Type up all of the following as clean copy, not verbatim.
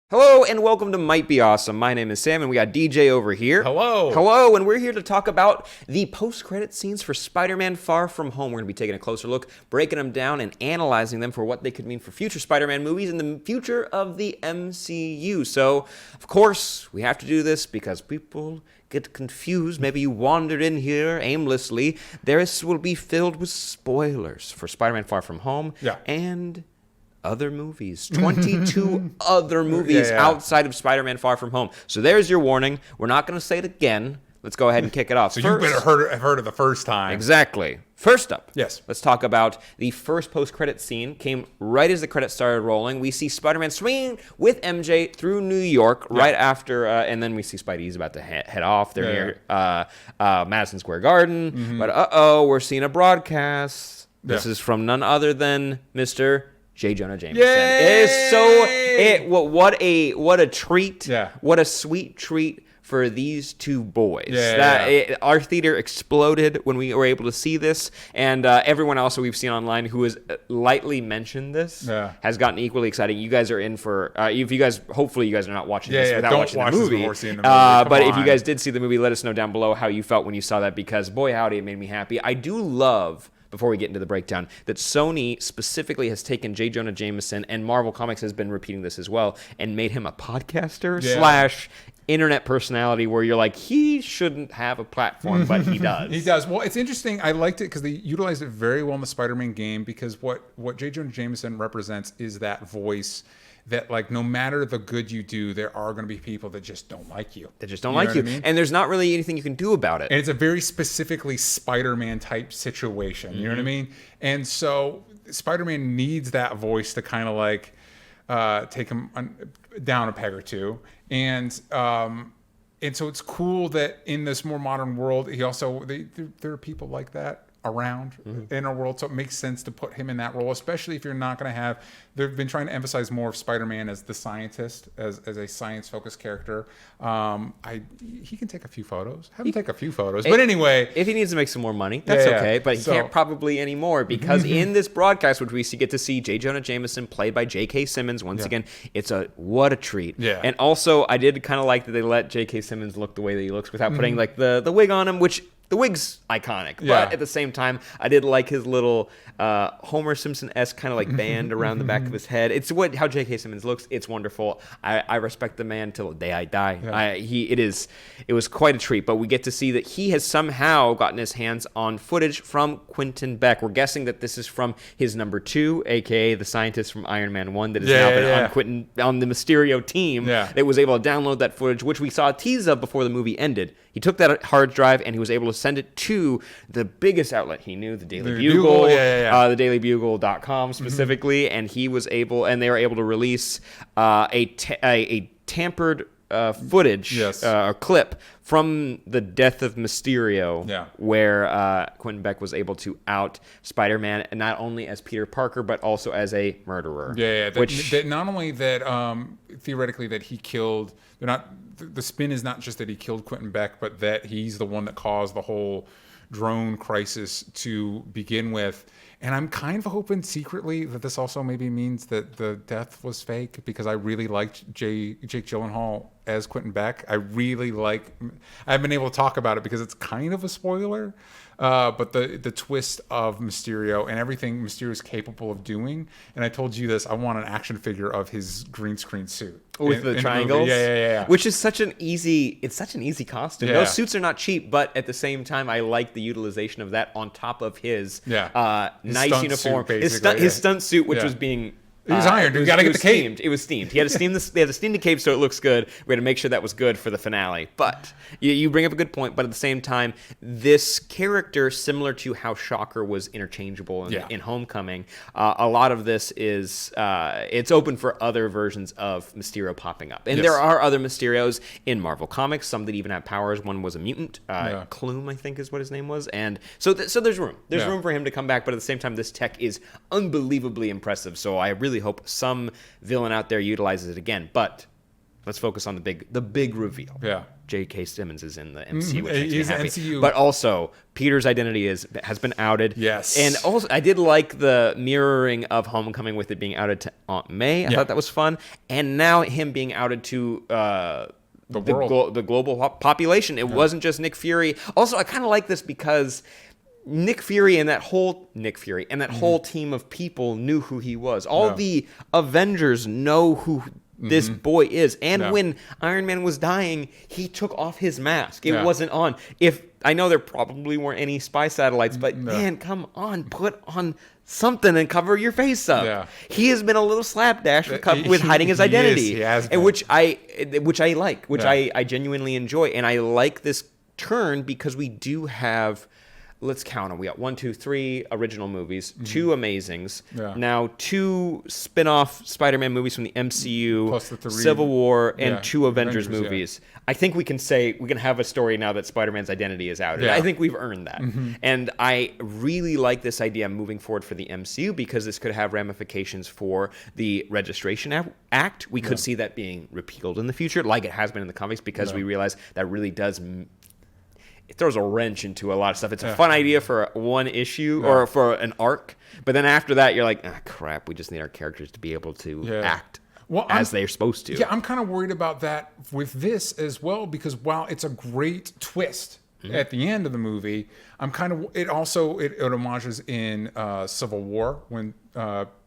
Hello and welcome to Might Be Awesome. My name is Sam and we got DJ over here. Hello. Hello, and we're here to talk about the post-credit scenes for Spider-Man Far From Home. We're going to be taking a closer look, breaking them down, and analyzing them for what they could mean for future Spider-Man movies and the future of the MCU. So, of course, we have to do this because people get confused. Maybe you wandered in here aimlessly. This will be filled with spoilers for Spider-Man Far From Home and other movies, 22 other movies outside of Spider-Man Far From Home. So there's your warning. We're not going to say it again. Let's go ahead and kick it off. So you better have heard it the first time. Exactly. First up, yes, let's talk about the first post-credit scene. Came right as the credits started rolling. We see Spider-Man swinging with MJ through New York right after, and then we see Spidey's about to head off. They're near Madison Square Garden. But we're seeing a broadcast. This is from none other than Mr. J Jonah Jameson. What a treat. Yeah. What a sweet treat for these two boys. Our theater exploded when we were able to see this, and everyone else that we've seen online who has lightly mentioned this has gotten equally excited. You guys are in for hopefully you guys are not watching this without watching the movie. But if you guys did see the movie, let us know down below how you felt when you saw that, because boy howdy, it made me happy. I do love, before we get into the breakdown, that Sony specifically has taken J. Jonah Jameson, and Marvel Comics has been repeating this as well, and made him a podcaster slash internet personality, where you're like, he shouldn't have a platform, but he does. He does. Well, it's interesting. I liked it because they utilized it very well in the Spider-Man game, because what J. Jonah Jameson represents is that voice that, like, no matter the good you do, there are going to be people that just don't like you. That just don't like you. I mean? And there's not really anything you can do about it. And it's a very specifically Spider-Man type situation. You know what I mean? And so Spider-Man needs that voice to kind of like take him down a peg or two. And so it's cool that in this more modern world, there are people like that around in our world, so it makes sense to put him in that role, especially if you're not going to have. They've been trying to emphasize more of Spider-Man as the scientist, as a science-focused character. He can take a few photos. Have him take a few photos. But anyway, if he needs to make some more money, that's okay. But he can't probably anymore, because in this broadcast, which we get to see J. Jonah Jameson played by JK Simmons once again, what a treat. Yeah. And also, I did kind of like that they let JK Simmons look the way that he looks without putting like the wig on him, which. The wig's iconic, but at the same time, I did like his little Homer Simpson-esque kind of like band around the back of his head. It's how J.K. Simmons looks. It's wonderful. I respect the man till the day I die. Yeah. It was quite a treat, but we get to see that he has somehow gotten his hands on footage from Quintin Beck. We're guessing that this is from his number 2, a.k.a. the scientist from Iron Man 1 that has now been on the Mysterio team that was able to download that footage, which we saw a tease of before the movie ended. He took that hard drive and he was able to send it to the biggest outlet he knew, the Daily Bugle, the dailybugle.com specifically, and they were able to release a tampered footage, a clip from the death of Mysterio, where Quintin Beck was able to out Spider-Man not only as Peter Parker but also as a murderer. That not only that theoretically that he killed. The spin is not just that he killed Quintin Beck, but that he's the one that caused the whole drone crisis to begin with. And I'm kind of hoping secretly that this also maybe means that the death was fake, because I really liked Jake Gyllenhaal as Quintin Beck. I haven't been able to talk about it because it's kind of a spoiler, but the twist of Mysterio and everything Mysterio is capable of doing. And I told you this, I want an action figure of his green screen suit. With the triangles? Yeah. Which is such an easy costume. Those suits are not cheap, but at the same time, I like the utilization of that on top of his nice uniform. His stunt suit, which was being... He was ironed. You got to get the cape. It was steamed. He had to steam this. They had to steam the cape so it looks good. We had to make sure that was good for the finale. But you bring up a good point. But at the same time, this character, similar to how Shocker was interchangeable in Homecoming, a lot of this is it's open for other versions of Mysterio popping up. And there are other Mysterios in Marvel Comics. Some that even have powers. One was a mutant. Clume, I think, is what his name was. And so there's room. There's room for him to come back. But at the same time, this tech is unbelievably impressive. So I really hope some villain out there utilizes it again. But let's focus on the big reveal. Yeah. JK Simmons is in the MCU, which makes me He's happy. MCU. But also, Peter's identity has been outed. Yes. And also, I did like the mirroring of Homecoming with it being outed to Aunt May. I thought that was fun. And now him being outed to the global population. It wasn't just Nick Fury. Also, I kind of like this because Nick Fury and that whole team of people knew who he was. All the Avengers know who this boy is. And when Iron Man was dying, he took off his mask. It wasn't on. I know there probably weren't any spy satellites, but man, come on, put on something and cover your face up. Yeah. He has been a little slapdash with hiding his identity, he has been. which I like, I genuinely enjoy, and I like this turn because we do have. Let's count them. We got 1, 2, 3 original movies, 2 Amazings, now 2 spin-off Spider-Man movies from the MCU, plus the 3, Civil War, and 2 Avengers movies. I think we can have a story now that Spider-Man's identity is out. I think we've earned that. And I really like this idea moving forward for the MCU because this could have ramifications for the Registration Act. We could see that being repealed in the future, like it has been in the comics, because we realize that really does... It throws a wrench into a lot of stuff. It's a fun idea for one issue or for an arc, but then after that, you're like, crap, we just need our characters to be able to act as they're supposed to. Yeah, I'm kind of worried about that with this as well, because while it's a great twist at the end of the movie, it homages in Civil War when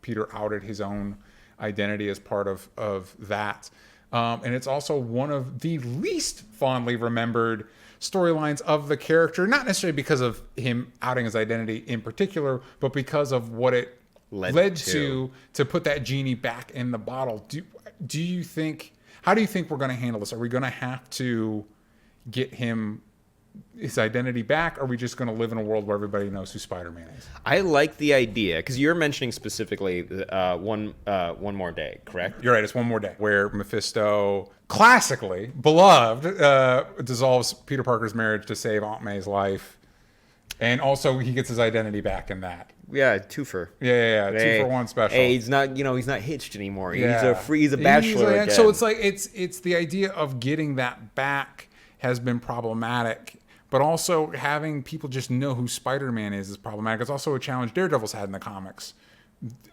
Peter outed his own identity as part of that. And it's also one of the least fondly remembered storylines of the character, not necessarily because of him outing his identity in particular, but because of what it led to put that genie back in the bottle. Do you think, how do you think we're going to handle this? Are we going to have to get his identity back? Or are we just going to live in a world where everybody knows who Spider-Man is? I like the idea, because you're mentioning specifically one more day, correct? You're right. It's One More Day, where Mephisto, classically beloved, dissolves Peter Parker's marriage to save Aunt May's life, and also he gets his identity back in that. Yeah, twofer. Yeah. 2-for-1 special. Hey, he's not hitched anymore. Yeah. He's a bachelor again. So it's like it's the idea of getting that back has been problematic. But also having people just know who Spider-Man is problematic. It's also a challenge Daredevil's had in the comics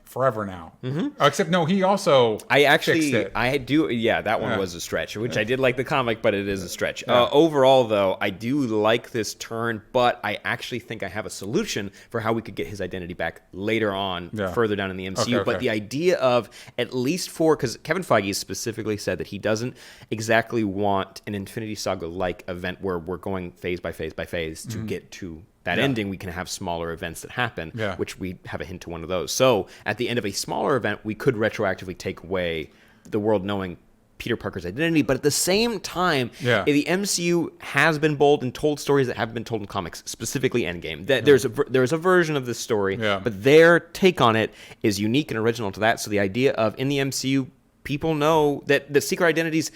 forever now. Except no, he also fixed it. That one was a stretch, which I did like the comic, but it is a stretch. Overall, though, I do like this turn, but I actually think I have a solution for how we could get his identity back later on, further down in the MCU. But the idea of at least because Kevin Feige specifically said that he doesn't exactly want an Infinity Saga-like event where we're going phase by phase by phase to get to that ending. We can have smaller events that happen, which we have a hint to one of those. So at the end of a smaller event, we could retroactively take away the world knowing Peter Parker's identity. But at the same time, the MCU has been bold and told stories that haven't been told in comics, specifically Endgame. There's a version of this story, but their take on it is unique and original to that. So the idea of, in the MCU, people know that the secret identities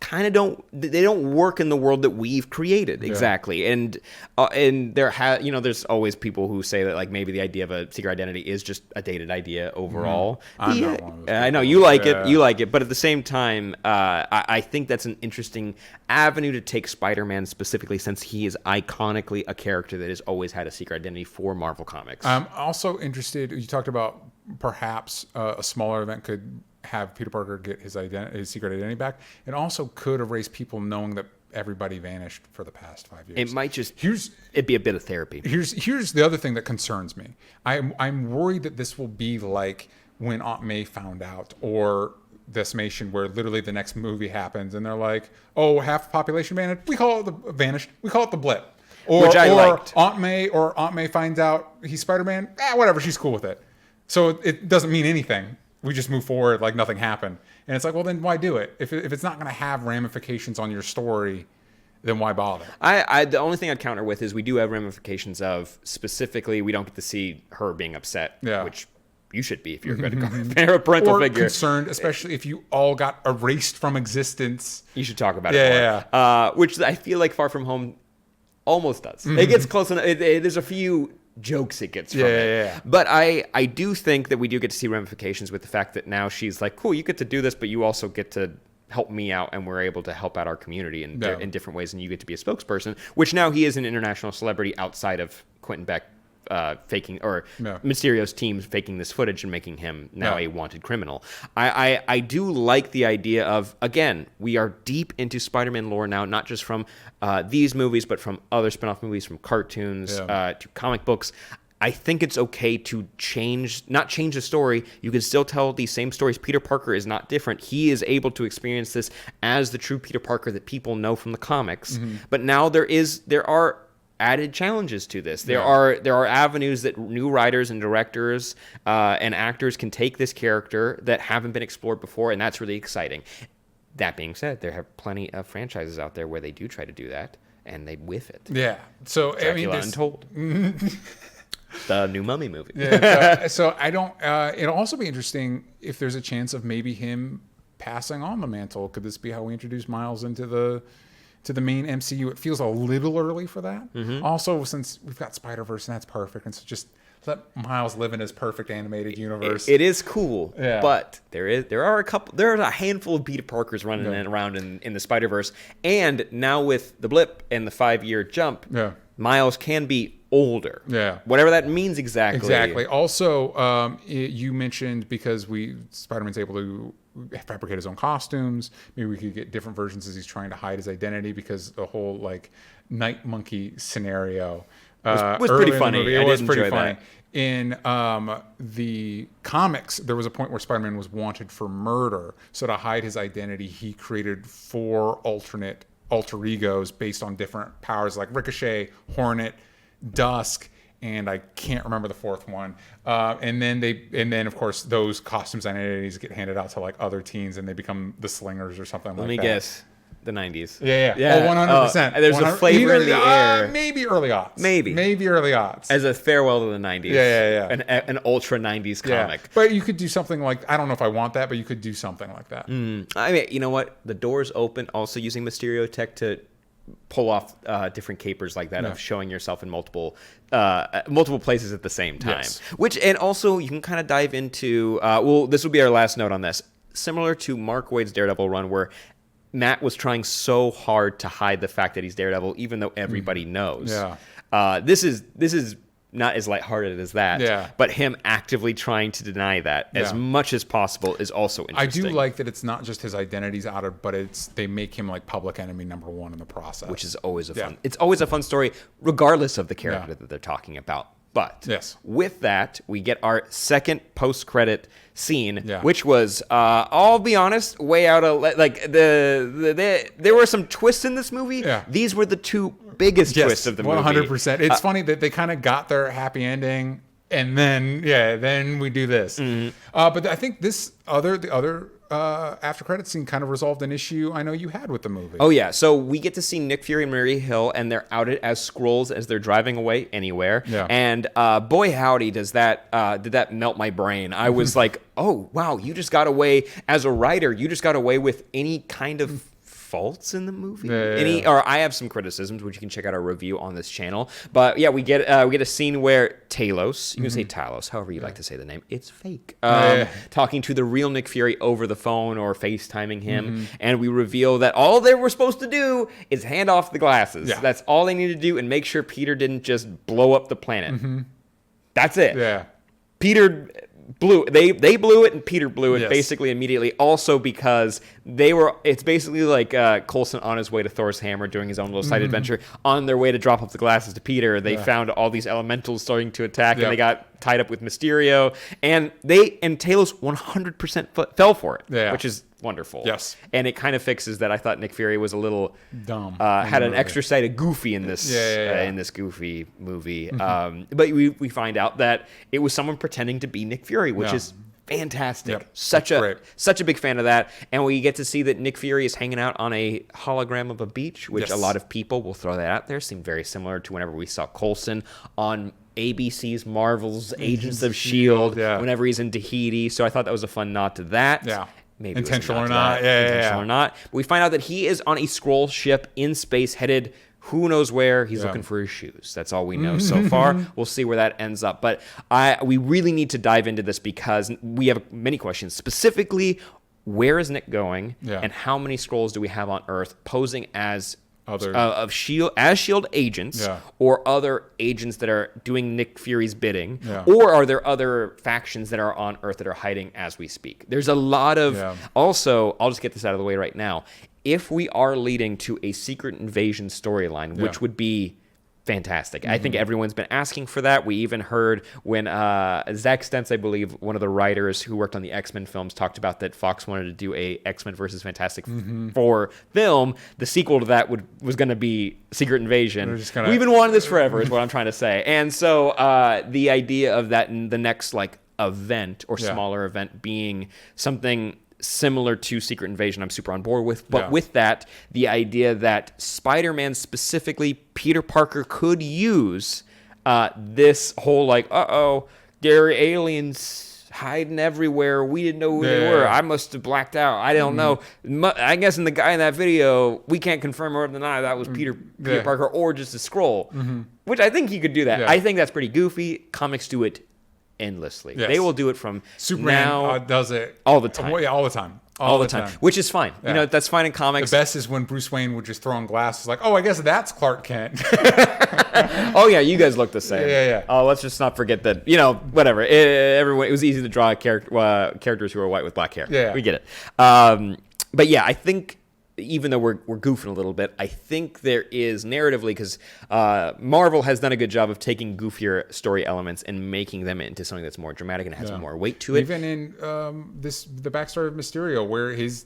kind of don't work in the world that we've created exactly. And there's always people who say that, like, maybe the idea of a secret identity is just a dated idea overall. I know you like it, but at the same time, I think that's an interesting avenue to take Spider-Man, specifically since he is iconically a character that has always had a secret identity for Marvel Comics. I'm also interested, you talked about perhaps a smaller event could have Peter Parker get his secret identity back. It also could erase people knowing that everybody vanished for the past 5 years. It might it'd be a bit of therapy. Here's the other thing that concerns me. I'm worried that this will be like when Aunt May found out, or Decimation, where literally the next movie happens and they're like, oh, half the population vanished. We call it the blip. Which I liked. Aunt May finds out he's Spider-Man. Whatever, she's cool with it. So it doesn't mean anything. We just move forward like nothing happened. And it's like, well, then why do it? If it's not going to have ramifications on your story, then why bother? The only thing I'd counter with is we do have ramifications of, specifically, we don't get to see her being upset, which you should be if you're going to a parental figure. Or concerned, especially if you all got erased from existence. You should talk about it more. Which I feel like Far From Home almost does. It gets close enough. There's a few jokes it gets from it. But I do think that we do get to see ramifications with the fact that now she's like, cool, you get to do this, but you also get to help me out, and we're able to help out our community in different ways, and you get to be a spokesperson, which now he is an international celebrity outside of Quintin Beck faking, or Mysterio's team faking this footage and making him now a wanted criminal. I do like the idea of, again, we are deep into Spider-Man lore now, not just from these movies, but from other spin-off movies, from cartoons to comic books. I think it's okay to not change the story. You can still tell these same stories. Peter Parker is not different. He is able to experience this as the true Peter Parker that people know from the comics. But now there are added challenges to this. There are avenues that new writers and directors and actors can take this character that haven't been explored before, and that's really exciting. That being said, there are plenty of franchises out there where they do try to do that, and they whiff it. Yeah. So Dracula Untold. The new Mummy movie. So I don't. It'll also be interesting if there's a chance of maybe him passing on the mantle. Could this be how we introduce Miles into the main MCU? It feels a little early for that. Also, since we've got Spider-Verse, and that's perfect, and so just let Miles live in his perfect animated universe. It is cool, but there's a handful of Peter Parkers running around in the Spider-Verse, and now with the blip and the 5-year jump, Miles can be older. Whatever that means exactly. Also, you mentioned because Spider-Man's able to fabricate his own costumes. Maybe we could get different versions as he's trying to hide his identity, because the whole like Night Monkey scenario was pretty funny. It was pretty funny. In the comics, there was a point where Spider-Man was wanted for murder. So to hide his identity, he created 4 alternate alter egos based on different powers, like Ricochet, Hornet, Dusk, and I can't remember the 4th one. And then of course those costumes and identities get handed out to like other teens, and they become the Slingers or something like that. Let me guess. The 90s. Yeah. Oh, 100%. There's a flavor in the air. Maybe early aughts. Maybe early aughts. As a farewell to the 90s. Yeah. An ultra 90s comic. But you could do something like, I don't know if I want that, but you could do something like that. I mean, you know what? The door's open. Also using Mysterio tech to pull off different capers like that of showing yourself in multiple places at the same time. And also you can kind of dive into, this will be our last note on this. Similar to Mark Waid's Daredevil run, where Matt was trying so hard to hide the fact that he's Daredevil, even though everybody knows. This is not as lighthearted as that, but him actively trying to deny that as much as possible is also interesting. I do like that it's not just his identity's outed, but they make him like public enemy number 1 in the process, which is always it's always a fun story, regardless of the character that they're talking about. But with that, we get our second post-credit scene, which was, I'll be honest, way out of like there were some twists in this movie. These were the 2 biggest twists of the movie. 100%. It's funny that they kind of got their happy ending, and then we do this. But I think the other after credits scene kind of resolved an issue I know you had with the movie. Oh yeah, so we get to see Nick Fury and Maria Hill, and they're outed as Skrulls as they're driving away anywhere. And boy howdy, did that melt my brain. I was like, oh wow, you just got away as a writer. You just got away with any kind of faults in the movie. Or I have some criticisms, which you can check out our review on this channel. But yeah, we get a scene where Talos, you can say Talos, however you like to say the name, it's fake, talking to the real Nick Fury over the phone or FaceTiming him, and we reveal that all they were supposed to do is hand off the glasses. That's all they needed to do, and make sure Peter didn't just blow up the planet. That's it. Peter they blew it, and Peter blew it basically immediately, also because it's basically like Coulson on his way to Thor's hammer doing his own little side adventure. On their way to drop off the glasses to Peter, they found all these elementals starting to attack, and they got tied up with Mysterio, and Talos 100% fell for it, which is wonderful. And it kind of fixes that. I thought Nick Fury was a little dumb, had an extra side of goofy in this in this goofy movie. But we find out that it was someone pretending to be Nick Fury, which is fantastic. Such a big fan of that. And we get to see that Nick Fury is hanging out on a hologram of a beach, which a lot of people will throw that out there. Seemed very similar to whenever we saw Coulson on ABC's Marvel's Agents of S.H.I.E.L.D. whenever he's in Tahiti. So I thought that was a fun nod to that. Maybe intentional or not. Intentional or not. We find out that he is on a Skrull ship in space, headed who knows where. He's looking for his shoes. That's all we know so far. We'll see where that ends up. But we really need to dive into this because we have many questions. Specifically, where is Nick going, Yeah. and how many Skrulls do we have on Earth posing as Other- Shield agents, Yeah. or other agents that are doing Nick Fury's bidding, Yeah. or are there other factions that are on Earth that are hiding as we speak? There's a lot of. Yeah. Also, I'll just get this out of the way right now. If we are leading to a secret invasion storyline, Yeah. which would be fantastic. I think everyone's been asking for that. We even heard when Zach Stentz, I believe, one of the writers who worked on the X-Men films, talked about that Fox wanted to do a X-Men versus Fantastic Four film. The sequel to that was going to be Secret Invasion. We've been wanting this forever, is what I'm trying to say. And so the idea of that in the next like event or smaller event being something similar to Secret Invasion, I'm super on board with. But with that, the idea that Spider-Man, specifically Peter Parker, could use this whole like, there are aliens hiding everywhere. We didn't know who they were. I must have blacked out. I don't know. I guess in the guy in that video, we can't confirm or deny that was Peter Parker or just a Skrull, which I think he could do that. I think that's pretty goofy. Comics do it endlessly. Yes. They will do it from Superman now does it all the time. Yeah, all the time. All the time. Which is fine. Yeah. You know, that's fine in comics. The best is when Bruce Wayne would just throw on glasses like, I guess that's Clark Kent. Oh, yeah, you guys look the same. Yeah. Oh, let's just not forget that, whatever. It was easy to draw characters who are white with black hair. Yeah. We get it. But yeah, I think even though we're goofing a little bit, I think there is narratively, because Marvel has done a good job of taking goofier story elements and making them into something that's more dramatic and has more weight to it. Even in the backstory of Mysterio, where his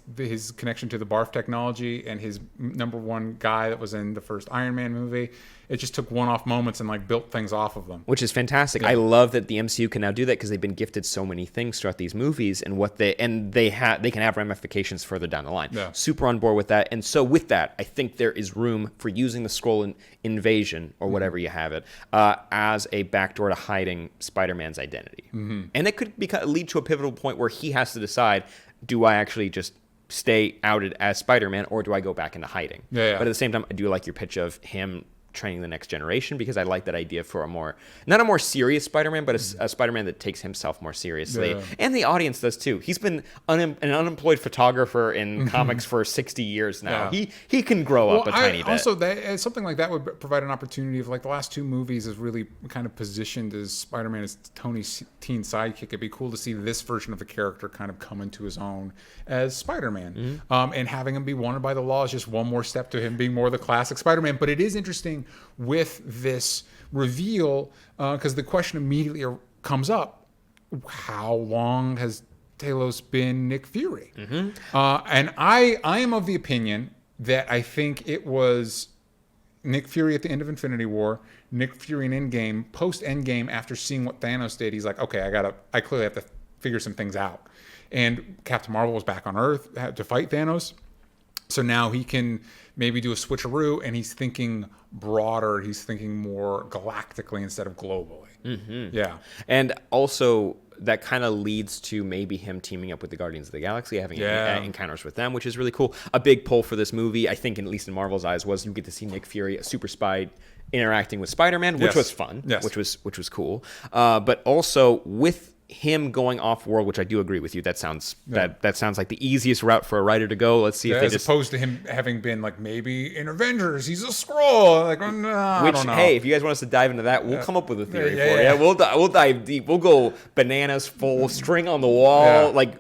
connection to the barf technology and his number one guy that was in the first Iron Man movie, it just took one-off moments and like built things off of them, which is fantastic. I love that the MCU can now do that because they've been gifted so many things throughout these movies, and they can have ramifications further down the line. Super on board with that. And so with that, I think there is room for using the Skrull invasion or whatever you have it as a backdoor to hiding Spider-Man's identity, and it could lead to a pivotal point where he has to decide: do I actually just stay outed as Spider-Man, or do I go back into hiding? But at the same time, I do like your pitch of him training the next generation, because I like that idea for not a more serious Spider-Man, but a Spider-Man that takes himself more seriously. And the audience does too. He's been an unemployed photographer in comics for 60 years now. He can grow up a tiny bit. Also, something like that would provide an opportunity of, like, the last two movies is really kind of positioned as Spider-Man as Tony's teen sidekick. It'd be cool to see this version of the character kind of come into his own as Spider-Man. And having him be wanted by the law is just one more step to him being more the classic Spider-Man. But it is interesting with this reveal, because the question immediately comes up: how long has Talos been Nick Fury? And I am of the opinion that I think it was Nick Fury at the end of Infinity War, Nick Fury in Endgame, post Endgame, after seeing what Thanos did, he's like, okay, I clearly have to figure some things out. And Captain Marvel was back on Earth, had to fight Thanos. So now he can maybe do a switcheroo, and he's thinking broader. He's thinking more galactically instead of globally. Yeah. And also, that kind of leads to maybe him teaming up with the Guardians of the Galaxy, having encounters with them, which is really cool. A big pull for this movie, I think, at least in Marvel's eyes, was you get to see Nick Fury, a super spy, interacting with Spider-Man, which was fun, which was cool. But also with him going off world, which I do agree with you. That sounds that sounds like the easiest route for a writer to go. Let's see if they as opposed to him having been like, maybe in Avengers he's a Skrull. Like, I don't know. Hey, if you guys want us to dive into that, we'll come up with a theory for you. We'll dive deep. We'll go bananas, full string on the wall, like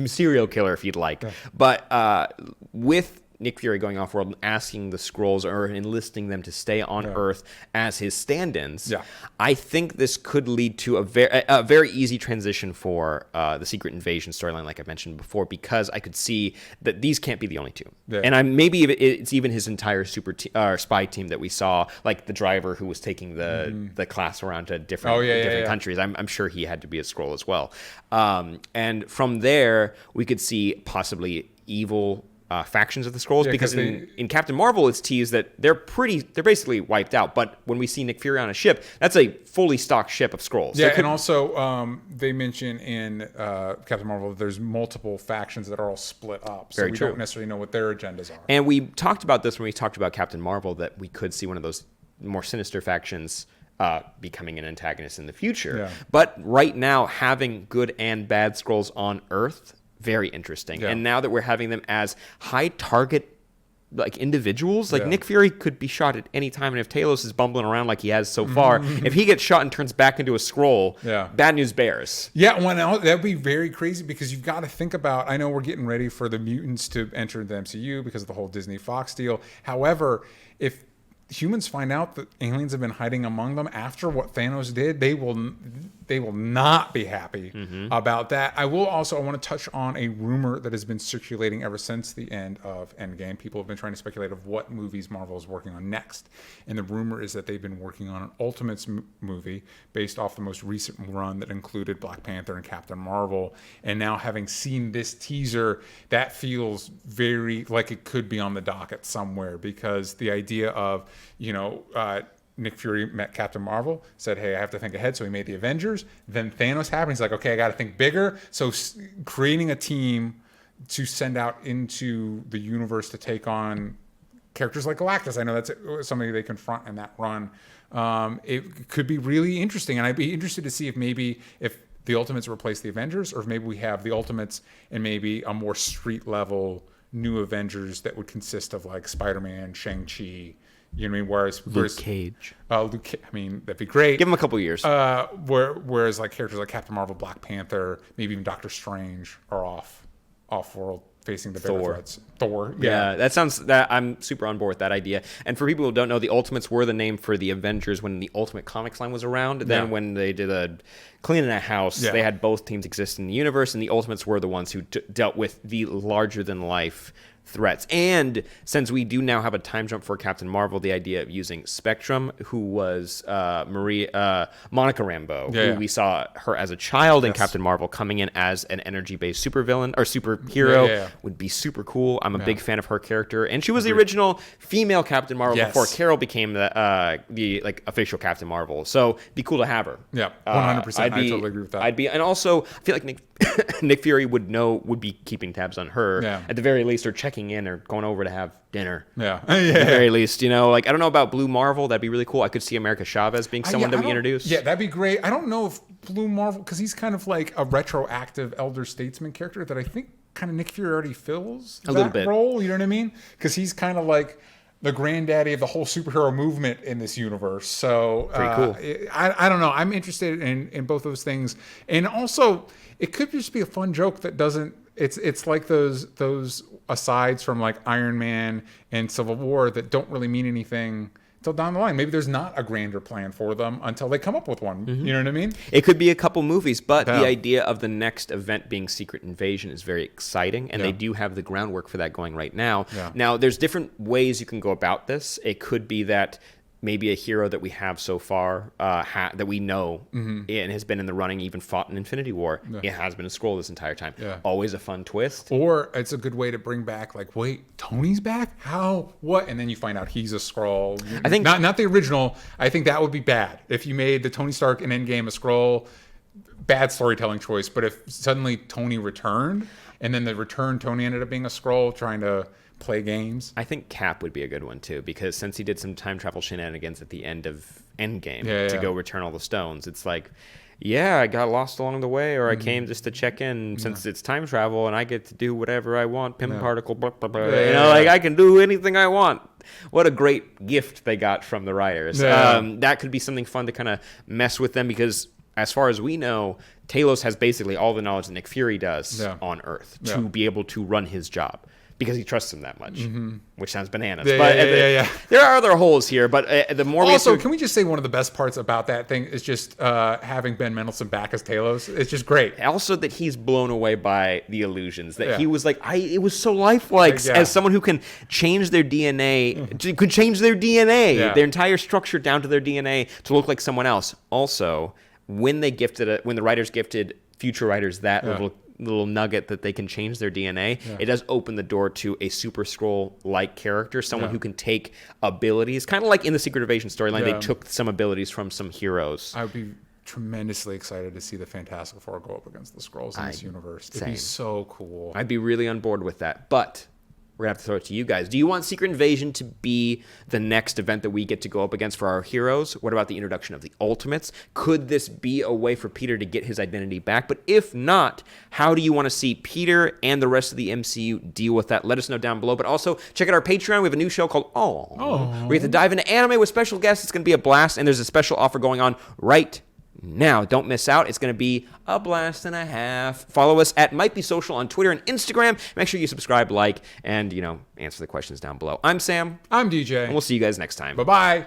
serial killer if you'd like. But with Nick Fury going off-world and asking the Skrulls or enlisting them to stay on Earth as his stand-ins, I think this could lead to a very easy transition for the Secret Invasion storyline, like I mentioned before, because I could see that these can't be the only two. And maybe it's even his entire spy team that we saw, like the driver who was taking the class around to different countries. I'm sure he had to be a Skrull as well. And from there, we could see possibly evil factions of the Skrulls, because in Captain Marvel it's teased that they're basically wiped out, but when we see Nick Fury on a ship, that's a fully stocked ship of Skrulls. And also they mention in Captain Marvel that there's multiple factions that are all split up, so we don't necessarily know what their agendas are. And we talked about this when we talked about Captain Marvel, that we could see one of those more sinister factions becoming an antagonist in the future. But right now, having good and bad Skrulls on Earth very interesting. Yeah. And now that we're having them as high target like individuals, like Nick Fury could be shot at any time, and if Talos is bumbling around like he has so far, if he gets shot and turns back into a Skrull, bad news bears. Yeah, well, that'd be very crazy because you've got to think about, I know we're getting ready for the mutants to enter the MCU because of the whole Disney Fox deal. However, if humans find out that aliens have been hiding among them after what Thanos did, they will not be happy about that. I want to touch on a rumor that has been circulating ever since the end of Endgame. People have been trying to speculate of what movies Marvel is working on next. And the rumor is that they've been working on an Ultimates movie based off the most recent run that included Black Panther and Captain Marvel. And now having seen this teaser, that feels very like it could be on the docket somewhere, because the idea of, Nick Fury met Captain Marvel, said, hey, I have to think ahead. So he made the Avengers. Then Thanos happened. He's like, okay, I got to think bigger. So creating a team to send out into the universe to take on characters like Galactus. I know that's somebody they confront in that run. It could be really interesting. And I'd be interested to see if the Ultimates replace the Avengers, or if maybe we have the Ultimates and maybe a more street level new Avengers that would consist of like Spider-Man, Shang-Chi, you know what I mean? Whereas Luke Cage. That'd be great. Give him a couple years. Whereas like characters like Captain Marvel, Black Panther, maybe even Doctor Strange are off-world facing the bigger threats. Thor. Yeah, I'm super on board with that idea. And for people who don't know, the Ultimates were the name for the Avengers when the Ultimate Comics line was around. Then when they did a cleaning a house, they had both teams exist in the universe, and the Ultimates were the ones who dealt with the larger-than-life threats. And since we do now have a time jump for Captain Marvel, the idea of using Spectrum, who was Monica Rambeau, who we saw her as a child in Captain Marvel, coming in as an energy-based supervillain or superhero would be super cool. I'm a big fan of her character, and she was the original female Captain Marvel before Carol became the like official Captain Marvel. So it'd be cool to have her. Yeah, 100%. I totally agree with that. And also I feel like Nick Fury would be keeping tabs on her at the very least, or checking in or going over to have dinner. At the very least, like I don't know about Blue Marvel. That'd be really cool. I could see America Chavez being someone that we introduce. Yeah, that'd be great. I don't know if Blue Marvel, because he's kind of like a retroactive elder statesman character that I think kind of Nick Fury already fills a little bit role. You know what I mean? Because he's kind of like the granddaddy of the whole superhero movement in this universe. So pretty cool. I don't know. I'm interested in both those things, and also it could just be a fun joke that doesn't. It's like those asides from like Iron Man and Civil War that don't really mean anything until down the line. Maybe there's not a grander plan for them until they come up with one. You know what I mean? It could be a couple movies, but the idea of the next event being Secret Invasion is very exciting, and they do have the groundwork for that going right now. Now, there's different ways you can go about this. It could be that maybe a hero that we have so far that we know and has been in the running, even fought in Infinity War, it has been a Skrull this entire time. Always a fun twist. Or it's a good way to bring back, like, wait, Tony's back? How? What? And then you find out he's a Skrull. I think not the original. I think that would be bad if you made the Tony Stark in Endgame a Skrull. Bad storytelling choice. But if suddenly Tony returned, and then the return Tony ended up being a Skrull trying to play games. I think Cap would be a good one too, because since he did some time travel shenanigans at the end of Endgame to go return all the stones, it's like, I got lost along the way, or I came just to check in since it's time travel and I get to do whatever I want, Pym particle, blah, blah, blah. Like I can do anything I want. What a great gift they got from the writers. That could be something fun to kind of mess with them, because as far as we know, Talos has basically all the knowledge that Nick Fury does on Earth to be able to run his job, because he trusts him that much, which sounds bananas. There are other holes here, but the more also, can we just say one of the best parts about that thing is just having Ben Mendelsohn back as Talos? It's just great. Also, that he's blown away by the illusions. That he was like, it was so lifelike. As someone who can change their DNA, could change their DNA, their entire structure down to their DNA to look like someone else. Also, when they gifted when the writers gifted future writers that little nugget that they can change their DNA, it does open the door to a Super Skrull-like character, someone who can take abilities, kind of like in the Secret Invasion storyline, they took some abilities from some heroes. I would be tremendously excited to see the Fantastic Four go up against the Skrulls in this universe. It'd be so cool. I'd be really on board with that. But we're going to have to throw it to you guys. Do you want Secret Invasion to be the next event that we get to go up against for our heroes? What about the introduction of the Ultimates? Could this be a way for Peter to get his identity back? But if not, how do you want to see Peter and the rest of the MCU deal with that? Let us know down below. But also, check out our Patreon. We have a new show called We get to dive into anime with special guests. It's going to be a blast, and there's a special offer going on right now. Don't miss out. It's going to be a blast and a half. Follow us at Might Be Social on Twitter and Instagram. Make sure you subscribe, like, and, answer the questions down below. I'm Sam. I'm DJ. And we'll see you guys next time. Bye-bye.